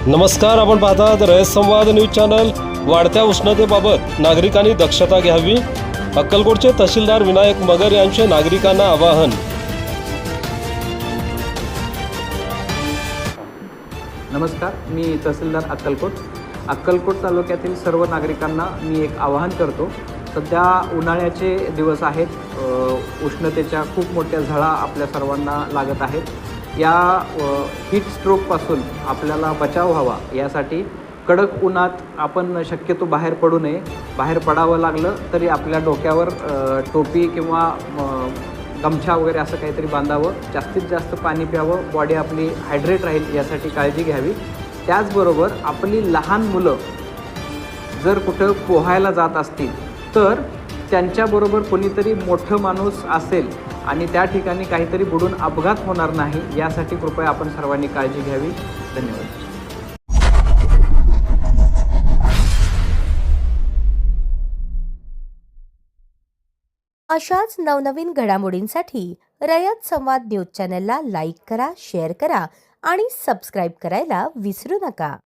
नमस्कार, आपण पाहतात रयत संवाद न्यूज चॅनल। वाढत्या उष्णतेबाबत नागरिकांनी दक्षता घ्यावी, अक्कलकोटचे तहसीलदार विनायक मगर यांचे नागरिकांना आवाहन। नमस्कार, मी तहसीलदार अक्कलकोट तालुक्यातील सर्व नागरिकांना मी एक आवाहन करतो। सध्या उन्हाळ्याचे दिवस आहेत, उष्णतेच्या खूप मोठ्या झळा आपल्या सर्वांना लागत आहेत। या हीट स्ट्रोकपासून आपल्याला बचाव व्हावा यासाठी कडक उन्हात आपण शक्यतो बाहेर पडू नये। बाहेर पडावं लागलं तरी आपल्या डोक्यावर टोपी किंवा गमछा वगैरे असं काहीतरी बांधावं। जास्तीत जास्त पाणी प्यावं, बॉडी आपली हायड्रेट राहील यासाठी काळजी घ्यावी। त्याचबरोबर आपली लहान मुलं जर कुठं पोहायला जात असतील तर त्यांच्याबरोबर कोणीतरी मोठं माणूस असेल आणि त्या ठिकाणी काहीतरी बुडून अपघात होणार नाही यासाठी कृपया आपण सर्वांनी काळजी घ्यावी। धन्यवाद। अशाच नवनवीन घडामोडींसाठी रयत संवाद न्यूज चॅनलला लाईक करा, शेअर करा आणि सबस्क्राईब करायला विसरू नका।